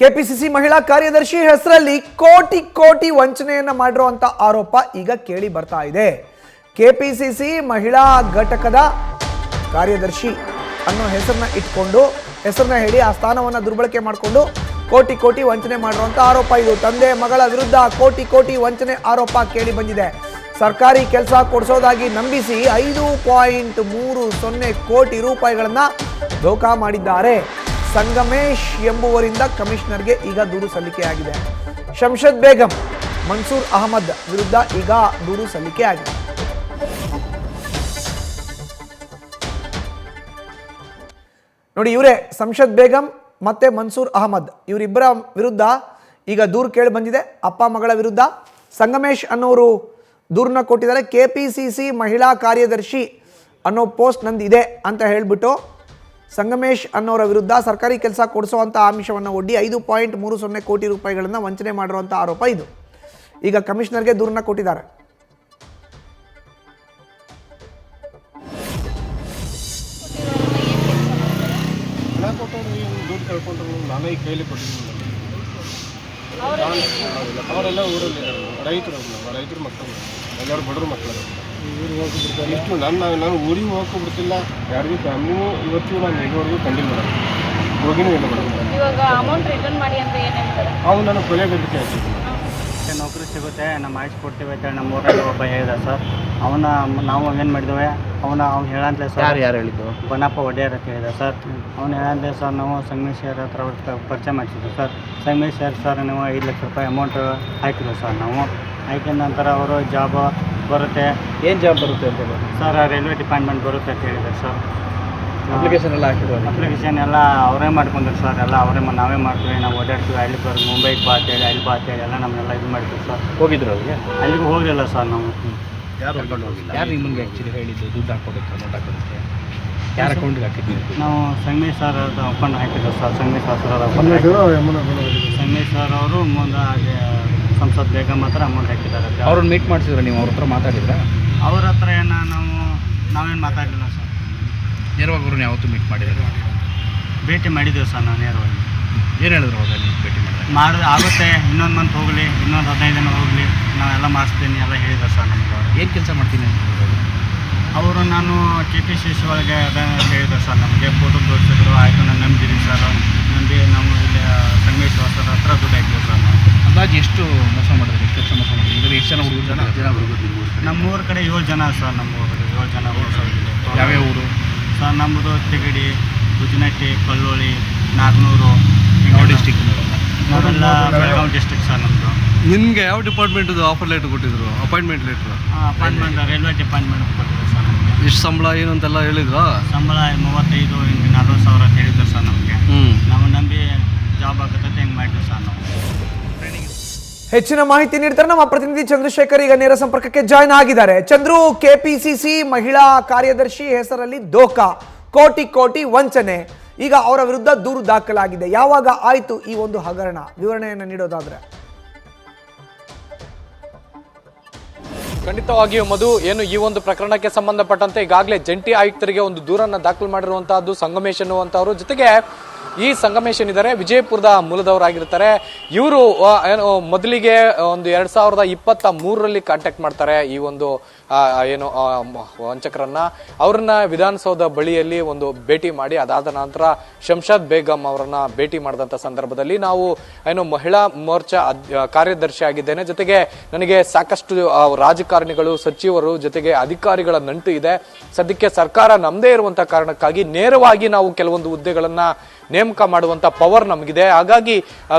KPCC ಮಹಿಳಾ ಕಾರ್ಯದರ್ಶಿ ಹೆಸರಲ್ಲಿ ಕೋಟಿ ಕೋಟಿ ವಂಚನೆಯನ್ನ ಮಾಡಿರುವಂತ ಆರೋಪ ಈಗ ಕೇಳಿ ಬರ್ತಾ ಇದೆ. ಕೆಪಿಸಿಸಿ ಮಹಿಳಾ ಘಟಕದ ಕಾರ್ಯದರ್ಶಿ ಅನ್ನೋ ಹೆಸರನ್ನ ಇಟ್ಕೊಂಡು ಹೆಸರನ್ನ ಹೇಳಿ ಆ ಸ್ಥಾನವನ್ನ ದುರ್ಬಳಕೆ ಮಾಡಿಕೊಂಡು ಕೋಟಿ ಕೋಟಿ ವಂಚನೆ ಮಾಡಿರುವಂತ ಆರೋಪ ಇದು. ತಂದೆ ಮಗಳ ವಿರುದ್ಧ ಕೋಟಿ ಕೋಟಿ ವಂಚನೆ ಆರೋಪ ಕೇಳಿ ಬಂದಿದೆ. ಸರ್ಕಾರಿ ಕೆಲಸ ಕೊಡಿಸೋದಾಗಿ ನಂಬಿಸಿ 5.30 ಕೋಟಿ ರೂಪಾಯಿಗಳನ್ನ ಧೋಖಾ ಮಾಡಿದ್ದಾರೆ. ಸಂಗಮೇಶ್ ಎಂಬುವರಿಂದ ಕಮಿಷನರ್ಗೆ ಈಗ ದೂರು ಸಲ್ಲಿಕೆಯಾಗಿದೆ. ಶಂಷದ್ ಬೇಗಂ, ಮನ್ಸೂರ್ ಅಹಮದ್ ವಿರುದ್ಧ ಈಗ ದೂರು ಸಲ್ಲಿಕೆಯಾಗಿದೆ. ನೋಡಿ, ಇವರೇ ಶಂಷದ್ ಬೇಗಂ ಮತ್ತೆ ಮನ್ಸೂರ್ ಅಹಮದ್, ಇವರಿಬ್ಬರ ವಿರುದ್ಧ ಈಗ ದೂರು ಕೇಳಿ ಬಂದಿದೆ. ಅಪ್ಪ ಮಗಳ ವಿರುದ್ಧ ಸಂಗಮೇಶ್ ಅನ್ನೋರು ದೂರನ್ನ ಕೊಟ್ಟಿದ್ದಾರೆ. ಕೆಪಿಸಿಸಿ ಮಹಿಳಾ ಕಾರ್ಯದರ್ಶಿ ಅನ್ನೋ ಪೋಸ್ಟ್ ನಂದಿದೆ ಅಂತ ಹೇಳ್ಬಿಟ್ಟು ಸಂಗಮೇಶ್ ಅನ್ನೋರ ವಿರುದ್ಧ ಸರ್ಕಾರಿ ಕೆಲಸ ಕೊಡಿಸುವಂಥ ಆಮಿಷವನ್ನು ಒಡ್ಡಿ 5.30 ಕೋಟಿ ರೂಪಾಯಿಗಳನ್ನು ವಂಚನೆ ಮಾಡಿರುವಂಥ ಆರೋಪ ಇದು. ಈಗ ಕಮಿಷನರ್ಗೆ ದೂರನ್ನ ಕೊಟ್ಟಿದ್ದಾರೆ. ಅವರೆಲ್ಲ ಊರಲ್ಲಿ ರೈತರು ಮಕ್ಕಳು ಎಲ್ಲರೂ ಬಡವರು ಮಕ್ಕಳು. ಇಷ್ಟು ನಾನು ಊರಿಗೆ ಹೋಗಕ್ಕೆ ಬಿಡ್ತಿಲ್ಲ. ಯಾರಿಗೂ ಫ್ಯಾಮಿಲಿನೂ ಇವತ್ತು ನಾನು ಇಲ್ಲಿವರೆಗೂ ಕಂಡಿಲ್ಲ ಮೇಡಮ್. ಹೋಗಿನೂ ಇಲ್ಲ ಮೇಡಮ್. ಇವಾಗ ಅಮೌಂಟ್ ರಿಟರ್ನ್ ಮಾಡಿ ಅಂತ ಏನು ಹೇಳ್ತಾರೆ? ಅವ್ನು ನನಗೆ ಕೊಲೆ ಬೇಕಿತ್ತು ಹಾಕಿದ್ದೀನಿ. ನೌಕರಿ ಸಿಗುತ್ತೆ, ನಮ್ಮ ಆಯ್ಸ್ ಕೊಡ್ತೀವಿ ಅಂತೇಳಿ ನಮ್ಮ ಊರಲ್ಲಿ ಒಬ್ಬ ಹೇಳಿದ ಸರ್. ನಾವು ಏನು ಮಾಡಿದ್ದೇವೆ, ಅವ್ನು ಹೇಳಂತಲೇ ಸರ್. ಯಾರು ಹೇಳಿದ್ದು? ಬನ್ನಪ್ಪ ಒಡೆಯರ್ ಅಂತ ಹೇಳಿದ ಸರ್. ಅವ್ನು ಹೇಳಂತಲೇ ಸರ್, ನಾವು ಸಂಗಮೇಶ್ ಸರ್ ಹತ್ರ ಪರಿಚಯ ಮಾಡಿಸಿದ್ವಿ ಸರ್. ಸಂಗಮೇಶ್ ಸರ್ ನೀವು 5 ಲಕ್ಷ ರೂಪಾಯಿ ಅಮೌಂಟ್ ಹಾಕಿದ್ವಿ ಸರ್. ನಾವು ಹಾಕಿದ ನಂತರ ಅವರು ಜಾಬ್ ಬರುತ್ತೆ. ಏನು ಜಾಬ್ ಬರುತ್ತೆ ಅಂತ ಸರ್ ರೈಲ್ವೆ ಡಿಪಾರ್ಟ್ಮೆಂಟ್ ಬರುತ್ತೆ ಅಂತ ಹೇಳಿದ್ದಾರೆ ಸರ್. ಅಪ್ಲಿಕೇಶನ್ ಎಲ್ಲ ಹಾಕಿದ್ರು. ಅಪ್ಲಿಕೇಶನ್ ಎಲ್ಲ ಅವರೇ ಮಾಡ್ಕೊಂಡ್ರು ಸರ್. ಎಲ್ಲ ನಾವೇ ಮಾಡ್ತೀವಿ, ನಾವು ಓಡಾಡ್ತೀವಿ. ಅಲ್ಲಿ ಬರೋದು ಮುಂಬೈಗೆ ಬಾ ಅಂತೇಳಿ, ಅಲ್ಲಿ ಬಾ ಅಂತೇಳಿ ಎಲ್ಲ ನಮ್ಮನ್ನೆಲ್ಲ ಇದು ಮಾಡ್ತೀವಿ ಸರ್. ಹೋಗಿದ್ರು ಅವ್ರಿಗೆ? ಅಲ್ಲಿಗೂ ಹೋಗಲಿಲ್ಲ ಸರ್ ನಾವು. ಯಾರು ಕರ್ಕೊಂಡು ಹೋಗಿಲ್ಲ? ಯಾರು ನಿಮಗೆ ಆ್ಯಕ್ಚುಲಿ ಹೇಳಿದ್ದು ದುಡ್ಡು ಹಾಕೋದಕ್ಕೆ, ಅಮೌಂಟ್ ಹಾಕೋದಕ್ಕೆ? ಯಾರ ಅಕೌಂಟಿಗೆ ಹಾಕಿದ್ವಿ? ನಾವು ಸಂಗಮೇಶ್ ಸರ್ ಅಕೌಂಟ್ ಹಾಕಿದ್ವಿ sir. Sangamesh sir Sangamesh sir ಅವರು ಮುಂದೆ ಸಂಸತ್ ಬೇಗಂ ಹತ್ರ ಅಮೌಂಟ್ ಹಾಕಿದ್ದಾರೆ. ಅವ್ರನ್ನ ಮೀಟ್ ಮಾಡಿಸಿದ್ರೆ ನೀವು ಅವ್ರ ಹತ್ರ ಮಾತಾಡಿದ್ರ? ಅವ್ರ ಹತ್ರ ನಾವೇನು ಮಾತಾಡಲಿಲ್ಲ ಸರ್. ನೇರವಾಗಿ ಅವ್ರನ್ನ ಯಾವತ್ತೂ ಮೀಟ್ ಮಾಡಿದ್ರು? ಭೇಟಿ ಮಾಡಿದ್ದೇವೆ ಸರ್ ನಾವು ನೇರವಾಗಿ. ಏನು ಹೇಳಿದ್ರು ಅವಾಗ ನೀವು ಭೇಟಿ ಮಾಡಿದ್ರೆ? ಆಗುತ್ತೆ, ಇನ್ನೊಂದು ಮಂತ್ ಹೋಗಲಿ, ಇನ್ನೊಂದು 15 ದಿನ ಹೋಗಲಿ, ನಾವೆಲ್ಲ ಮಾಡಿಸ್ತೀನಿ ಎಲ್ಲ ಹೇಳಿದ್ದಾರೆ ಸರ್ ನಮಗೆ. ಅವರು ಏನು ಕೆಲಸ ಮಾಡ್ತೀನಿ ಅಂತ ಅವರು ನಾನು ಕೆಪಿಸಿಸಿ ಒಳಗೆ ಅದನ್ನು ಹೇಳಿದ್ದಾರೆ ಸರ್. ನಮಗೆ ಫೋಟೋ ತೋರಿಸಿದ್ರು. ಆಯಿತು, ನಾನು ನಂಬಿದ್ದೀನಿ ಸರ್. ನಂಬಿ ನಾವು ಇಲ್ಲಿ ಸಂಗಮೇಶ್ ಸರ್ ಹತ್ರ ದುಡ್ಡು ಹಾಕಿದ್ವಿ ಸರ್. ನಾವು ಅಂದಾಜು ಎಷ್ಟು ಮೋಸ ಮಾಡಿದ್ರಿ? ಎಷ್ಟು ಕೆಲಸ ಮೋಸ ಮಾಡಿದ್ರಿ? ಇದರಲ್ಲಿ ಎಷ್ಟು ಜನ ಹುಡುಗರು? ನಮ್ಮ ಊರ ಕಡೆ 7 ಜನ ಸರ್. ನಮ್ಮ ಊರಲ್ಲಿ 7 ಜನ ಹುಡುಗರು. ಯಾವ್ಯಾವ ಊರು ಸರ್? ನಮ್ಮದು ತಿಗಡಿ, ಉಜಿನಟ್ಟಿ, ಕಲ್ಲೋಳಿ, ನಾಗನೂರು. ಯಾವ ಡಿಸ್ಟಿಕ್? ನಾವೆಲ್ಲ ಬೆಳಗಾವಿ ಡಿಸ್ಟಿಕ್ ಸರ್ ನಮ್ಮದು. ನಿಮಗೆ ಯಾವ ಡಿಪಾರ್ಟ್ಮೆಂಟ್ದು ಆಫರ್ ಲೆಟರ್ ಕೊಟ್ಟಿದ್ರು? Appointment letter? Appointment railway department ಕೊಟ್ಟಿದ್ರು ಸರ್ ನಮಗೆ. ಎಷ್ಟು ಸಂಬಳ ಏನು ಅಂತೆಲ್ಲ ಹೇಳಿದ್ರಾ? ಸಂಬಳ 35 ಹಿಂಗೆ 40 ಸಾವಿರ ಅಂತ ಹೇಳಿದ್ರು ಸರ್ ನಮಗೆ. ನಾವು ನಂಬಿ ಜಾಬ್ ಆಗುತ್ತೆ ಹೆಂಗೆ ಮಾಡಿದ್ವಿ ಸರ್ ನಾವು. ಹೆಚ್ಚಿನ ಮಾಹಿತಿ ನೀಡ್ತಾರೆ ನಮ್ಮ ಪ್ರತಿನಿಧಿ ಚಂದ್ರಶೇಖರ್. ಈಗ ನೇರ ಸಂಪರ್ಕಕ್ಕೆ ಜಾಯ್ನ್ ಆಗಿದ್ದಾರೆ. ಚಂದ್ರು, ಕೆಪಿಸಿಸಿ ಮಹಿಳಾ ಕಾರ್ಯದರ್ಶಿ ಹೆಸರಲ್ಲಿ ಧೋಖಾ, ಕೋಟಿ ಕೋಟಿ ವಂಚನೆ, ಈಗ ಅವರ ವಿರುದ್ಧ ದೂರು ದಾಖಲಾಗಿದೆ. ಯಾವಾಗ ಆಯ್ತು ಈ ಒಂದು ಹಗರಣ? ವಿವರಣೆಯನ್ನು ನೀಡೋದಾದ್ರೆ. ಖಂಡಿತವಾಗಿಯೂ ಮಧು, ಏನು ಈ ಒಂದು ಪ್ರಕರಣಕ್ಕೆ ಸಂಬಂಧಪಟ್ಟಂತೆ ಈಗಾಗಲೇ ಜಂಟಿ ಆಯುಕ್ತರಿಗೆ ಒಂದು ದೂರನ್ನ ದಾಖಲು ಮಾಡಿರುವಂತಹದ್ದು ಸಂಗಮೇಶ್ ಅನ್ನುವಂಥವ್ರು. ಜೊತೆಗೆ ಈ ಸಂಗಮೇಶ್ ಏನಿದ್ದಾರೆ ವಿಜಯಪುರದ ಮೂಲದವರಾಗಿರ್ತಾರೆ. ಇವರು ಏನು ಮೊದಲಿಗೆ ಒಂದು 2023ರಲ್ಲಿ ಕಾಂಟ್ಯಾಕ್ಟ್ ಮಾಡ್ತಾರೆ ಈ ಒಂದು ಏನು ವಂಚಕರನ್ನ. ಅವ್ರನ್ನ ವಿಧಾನಸೌಧ ಬಳಿಯಲ್ಲಿ ಒಂದು ಭೇಟಿ ಮಾಡಿ ಅದಾದ ನಂತರ ಶಂಷದ್ ಬೇಗಂ ಅವರನ್ನ ಭೇಟಿ ಮಾಡಿದಂಥ ಸಂದರ್ಭದಲ್ಲಿ ನಾವು ಏನು ಮಹಿಳಾ ಮೋರ್ಚಾ ಕಾರ್ಯದರ್ಶಿ ಆಗಿದ್ದೇನೆ, ಜೊತೆಗೆ ನನಗೆ ಸಾಕಷ್ಟು ರಾಜಕಾರಣಿಗಳು, ಸಚಿವರು, ಜೊತೆಗೆ ಅಧಿಕಾರಿಗಳ ನಂಟು ಇದೆ. ಸದ್ಯಕ್ಕೆ ಸರ್ಕಾರ ನಮ್ಮದೇ ಇರುವಂತಹ ಕಾರಣಕ್ಕಾಗಿ ನೇರವಾಗಿ ನಾವು ಕೆಲವೊಂದು ಹುದ್ದೆಗಳನ್ನ ನೇಮಕ ಮಾಡುವಂತ ಪವರ್ ನಮಗಿದೆ. ಹಾಗಾಗಿ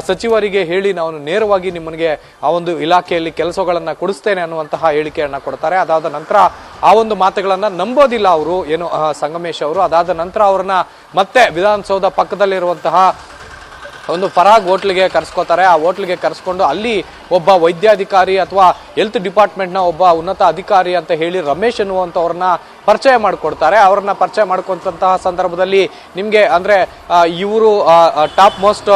ಸಚಿವರಿಗೆ ಹೇಳಿ ನಾವು ನೇರವಾಗಿ ನಿಮ್ಮನಿಗೆ ಆ ಒಂದು ಇಲಾಖೆಯಲ್ಲಿ ಕೆಲಸಗಳನ್ನ ಕೊಡಿಸ್ತೇನೆ ಅನ್ನುವಂತಹ ಹೇಳಿಕೆಯನ್ನ ಕೊಡ್ತಾರೆ. ಅದಾದ ನಂತರ ಆ ಒಂದು ಮಾತುಗಳನ್ನ ನಂಬೋದಿಲ್ಲ ಅವರು, ಏನು ಸಂಗಮೇಶ್ ಅವರು. ಅದಾದ ನಂತರ ಅವ್ರನ್ನ ಮತ್ತೆ ವಿಧಾನಸೌಧ ಪಕ್ಕದಲ್ಲಿರುವಂತಹ ಒಂದು ಫರಾಗ್ ಹೋಟ್ಲಿಗೆ ಕರೆಸ್ಕೋತಾರೆ. ಆ ಹೋಟ್ಲಿಗೆ ಕರೆಸ್ಕೊಂಡು ಅಲ್ಲಿ ಒಬ್ಬ ವೈದ್ಯಾಧಿಕಾರಿ ಅಥವಾ ಹೆಲ್ತ್ ಡಿಪಾರ್ಟ್ಮೆಂಟ್ನ ಒಬ್ಬ ಉನ್ನತ ಅಧಿಕಾರಿ ಅಂತ ಹೇಳಿ ರಮೇಶ್ ಅನ್ನುವಂಥವ್ರನ್ನ ಪರಿಚಯ ಮಾಡಿಕೊಡ್ತಾರೆ. ಅವ್ರನ್ನ ಪರಿಚಯ ಮಾಡ್ಕೊಂತಹ ಸಂದರ್ಭದಲ್ಲಿ ನಿಮಗೆ ಅಂದ್ರೆ ಇವರು ಟಾಪ್ ಮೋಸ್ಟ್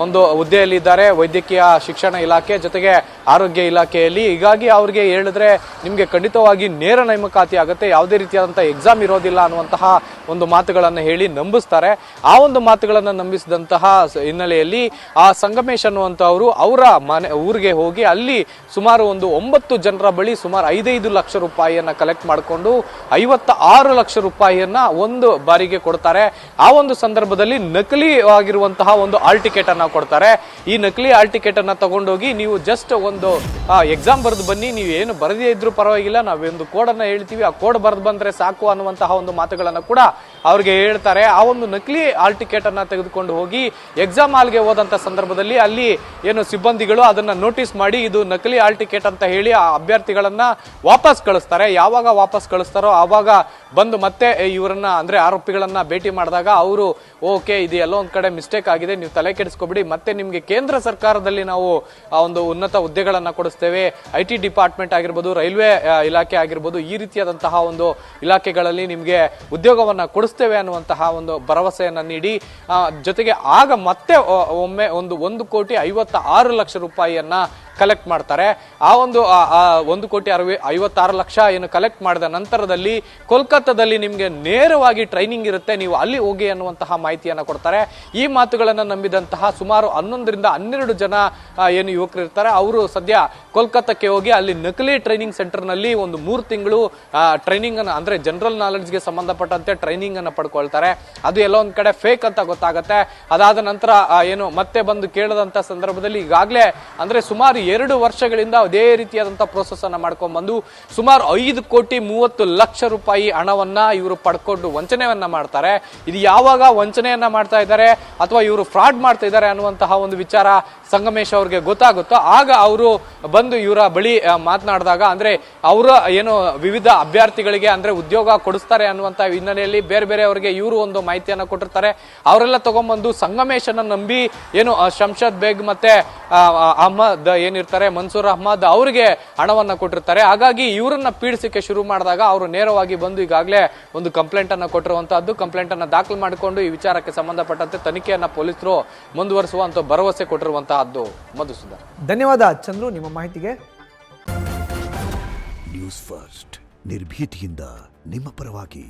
ಒಂದು ಹುದ್ದೆಯಲ್ಲಿ ಇದ್ದಾರೆ, ವೈದ್ಯಕೀಯ ಶಿಕ್ಷಣ ಇಲಾಖೆ ಜೊತೆಗೆ ಆರೋಗ್ಯ ಇಲಾಖೆಯಲ್ಲಿ. ಹೀಗಾಗಿ ಅವ್ರಿಗೆ ಹೇಳಿದ್ರೆ ನಿಮಗೆ ಖಂಡಿತವಾಗಿ ನೇರ ನೇಮಕಾತಿ ಆಗುತ್ತೆ, ಯಾವುದೇ ರೀತಿಯಾದಂಥ ಎಕ್ಸಾಮ್ ಇರೋದಿಲ್ಲ ಅನ್ನುವಂತಹ ಒಂದು ಮಾತುಗಳನ್ನು ಹೇಳಿ ನಂಬಿಸ್ತಾರೆ. ಆ ಒಂದು ಮಾತುಗಳನ್ನು ನಂಬಿಸಿದಂತಹ ಹಿನ್ನೆಲೆಯಲ್ಲಿ ಆ ಸಂಗಮೇಶ್ ಅನ್ನುವಂಥವರು ಅವರ ಊರಿಗೆ ಹೋಗಿ ಅಲ್ಲಿ ಸುಮಾರು ಒಂದು 9 ಜನರ ಬಳಿ ಸುಮಾರು 5 ಲಕ್ಷ ರೂಪಾಯಿಯನ್ನ ಕಲೆಕ್ಟ್ ಮಾಡಿಕೊಂಡು 56 ಲಕ್ಷ ರೂಪಾಯಿಯನ್ನ ಒಂದು ಬಾರಿಗೆ ಕೊಡ್ತಾರೆ. ಆ ಒಂದು ಸಂದರ್ಭದಲ್ಲಿ ನಕಲಿ ಆಗಿರುವಂತಹ ಒಂದು ಆಲ್ ಟಿಕೆಟ್ ಅನ್ನ ಕೊಡ್ತಾರೆ. ಈ ನಕಲಿ ಆಲ್ ಟಿಕೆಟ್ ಅನ್ನ ತಗೊಂಡೋಗಿ ನೀವು ಜಸ್ಟ್ ಒಂದು ಎಕ್ಸಾಮ್ ಬರೆದು ಬನ್ನಿ, ನೀವು ಏನು ಬರದೇ ಇದ್ರೂ ಪರವಾಗಿಲ್ಲ, ನಾವೊಂದು ಕೋಡ್ ಅನ್ನ ಹೇಳ್ತೀವಿ, ಆ ಕೋಡ್ ಬರೆದು ಬಂದ್ರೆ ಸಾಕು ಅನ್ನುವಂತಹ ಒಂದು ಮಾತುಗಳನ್ನ ಕೂಡ ಅವ್ರಿಗೆ ಹೇಳ್ತಾರೆ. ಆ ಒಂದು ನಕಲಿ ಆಲ್ ಟಿಕೆಟ್ ಅನ್ನ ತೆಗೆದುಕೊಂಡು ಹೋಗಿ ಎಕ್ಸಾಮ್ ಹಾಲ್ಗೆ ಹೋದಂತ ಸಂದರ್ಭದಲ್ಲಿ ಅಲ್ಲಿ ಏನು ಸಿಬ್ಬಂದಿಗಳು ಅದನ್ನ ನೋಟಿಸ್ ಮಾಡಿ ಇದು ನಕಲಿ ಆಲ್ ಟಿಕೆಟ್ ಅಂತ ಹೇಳಿ ಆ ಅಭ್ಯರ್ಥಿಗಳನ್ನ ವಾಪಸ್ ಕಳಿಸ್ತಾರೆ. ಯಾವಾಗ ವಾಪಸ್ ಕಳಿಸ್ತಾರೋ ಆವಾಗ ಬಂದು ಮತ್ತೆ ಇವರನ್ನ ಅಂದ್ರೆ ಆರೋಪಿಗಳನ್ನ ಭೇಟಿ ಮಾಡಿದಾಗ ಅವರು ಓಕೆ ಇದು ಎಲ್ಲೋ ಒಂದ್ ಕಡೆ ಮಿಸ್ಟೇಕ್ ಆಗಿದೆ, ನೀವು ತಲೆ ಕೆಡಿಸ್ಕೊಬಿಡಿ, ಮತ್ತೆ ನಿಮ್ಗೆ ಕೇಂದ್ರ ಸರ್ಕಾರದಲ್ಲಿ ನಾವು ಆ ಒಂದು ಉನ್ನತ ಹುದ್ದೆಗಳನ್ನ ಕೊಡಿಸ್ತೇವೆ, IT ಡಿಪಾರ್ಟ್ಮೆಂಟ್ ಆಗಿರ್ಬೋದು, ರೈಲ್ವೆ ಇಲಾಖೆ ಆಗಿರ್ಬೋದು, ಈ ರೀತಿಯಾದಂತಹ ಒಂದು ಇಲಾಖೆಗಳಲ್ಲಿ ನಿಮ್ಗೆ ಉದ್ಯೋಗವನ್ನ ಕೊಡಿಸ್ತೇವೆ ಅನ್ನುವಂತಹ ಒಂದು ಭರವಸೆಯನ್ನ ನೀಡಿ ಜೊತೆಗೆ ಆಗ ಮತ್ತೆ ಒಮ್ಮೆ 1,56 ಲಕ್ಷ ರೂಪಾಯಿಯನ್ನ ಕಲೆಕ್ಟ್ ಮಾಡ್ತಾರೆ. ಆ ಒಂದು 1,56 ಲಕ್ಷ ಏನು ಕಲೆಕ್ಟ್ ಮಾಡಿದ ನಂತರದಲ್ಲಿ ಕೋಲ್ಕತ್ತಾದಲ್ಲಿ ನಿಮ್ಗೆ ನೇರವಾಗಿ ಟ್ರೈನಿಂಗ್ ಇರುತ್ತೆ, ನೀವು ಅಲ್ಲಿ ಹೋಗಿ ಅನ್ನುವಂತಹ ಮಾಹಿತಿಯನ್ನ ಕೊಡ್ತಾರೆ. ಈ ಮಾತುಗಳನ್ನ ನಂಬಿದಂತಹ ಸುಮಾರು 11 ರಿಂದ 12 ಜನ ಏನು ಯುವಕರು ಇರ್ತಾರೆ ಅವರು ಸದ್ಯ ಕೋಲ್ಕತ್ತಾಕ್ಕೆ ಹೋಗಿ ಅಲ್ಲಿ ನಕಲಿ ಟ್ರೈನಿಂಗ್ ಸೆಂಟರ್ ನಲ್ಲಿ ಒಂದು 3 ತಿಂಗಳು ಟ್ರೈನಿಂಗ್ ಅನ್ನ ಅಂದ್ರೆ ಜನರಲ್ ನಾಲೆಡ್ಜ್ಗೆ ಸಂಬಂಧಪಟ್ಟಂತೆ ಟ್ರೈನಿಂಗ್ ಅನ್ನ ಪಡ್ಕೊಳ್ತಾರೆ. ಅದು ಎಲ್ಲೋ ಒಂದ್ ಕಡೆ ಫೇಕ್ ಅಂತ ಗೊತ್ತಾಗುತ್ತೆ. ಅದಾದ ನಂತರ ಏನು ಮತ್ತೆ ಬಂದು ಕೇಳದಂತ ಸಂದರ್ಭದಲ್ಲಿ ಈಗಾಗಲೇ ಅಂದ್ರೆ ಸುಮಾರು 2 ವರ್ಷಗಳಿಂದ ಅದೇ ರೀತಿಯಾದಂತಹ ಪ್ರೋಸೆಸ್ ಅನ್ನ ಮಾಡ್ಕೊಂಡ್ ಬಂದು ಸುಮಾರು 5,30 ಲಕ್ಷ ರೂಪಾಯಿ ಹಣವನ್ನ ಇವರು ಪಡ್ಕೊಂಡು ವಂಚನೆಯನ್ನ ಮಾಡ್ತಾರೆ. ಇದು ಯಾವಾಗ ವಂಚನೆಯನ್ನ ಮಾಡ್ತಾ ಇದ್ದಾರೆ ಅಥವಾ ಇವರು ಫ್ರಾಡ್ ಮಾಡ್ತಾ ಇದ್ದಾರೆ ಅನ್ನುವಂತಹ ಒಂದು ವಿಚಾರ ಸಂಗಮೇಶ್ ಅವ್ರಿಗೆ ಗೊತ್ತಾಗುತ್ತೋ ಆಗ ಅವರು ಬಂದು ಇವರ ಬಳಿ ಮಾತನಾಡಿದಾಗ ಅಂದ್ರೆ ಅವರ ಏನು ವಿವಿಧ ಅಭ್ಯರ್ಥಿಗಳಿಗೆ ಅಂದ್ರೆ ಉದ್ಯೋಗ ಕೊಡಿಸ್ತಾರೆ ಅನ್ನುವಂತ ಹಿನ್ನೆಲೆಯಲ್ಲಿ ಬೇರೆ ಬೇರೆ ಅವರಿಗೆ ಇವರು ಒಂದು ಮಾಹಿತಿಯನ್ನ ಕೊಟ್ಟಿರ್ತಾರೆ. ಅವರೆಲ್ಲ ತಗೊಂಡ್ಬಂದು ಸಂಗಮೇಶನ ನಂಬಿ ಏನು ಶಂಷದ್ ಬೇಗ್ ಮತ್ತೆ ಅಹಮದ್ ಏನಿರ್ತಾರೆ ಮನ್ಸೂರ್ ಅಹಮದ್ ಅವರಿಗೆ ಹಣವನ್ನ ಕೊಟ್ಟಿರ್ತಾರೆ. ಹಾಗಾಗಿ ಇವರನ್ನ ಪೀಡಿಸಕ್ಕೆ ಶುರು ಮಾಡಿದಾಗ ಅವರು ನೇರವಾಗಿ ಬಂದು ಈಗಾಗಲೇ ಒಂದು ಕಂಪ್ಲೇಂಟ್ ಅನ್ನ ಕೊಟ್ಟಿರುವಂತಹದ್ದು. ಕಂಪ್ಲೇಂಟ್ ಅನ್ನ ದಾಖಲು ಮಾಡಿಕೊಂಡು ಈ ವಿಚಾರಕ್ಕೆ ಸಂಬಂಧಪಟ್ಟಂತೆ ತನಿಖೆಯನ್ನ ಪೊಲೀಸರು ಮುಂದುವರಿಸುವಂತ ಭರವಸೆ ಕೊಟ್ಟಿರುವಂತಹದ್ದು. ಮಧುಸೂದನ್, ಧನ್ಯವಾದ ಚಂದ್ರು ನಿಮ್ಮ ಮಾಹಿತಿಗೆ. ನ್ಯೂಸ್ ಫಸ್ಟ್ ನಿರ್ಭೀತಿಯಿಂದ ನಿಮ್ಮ ಪರವಾಗಿ.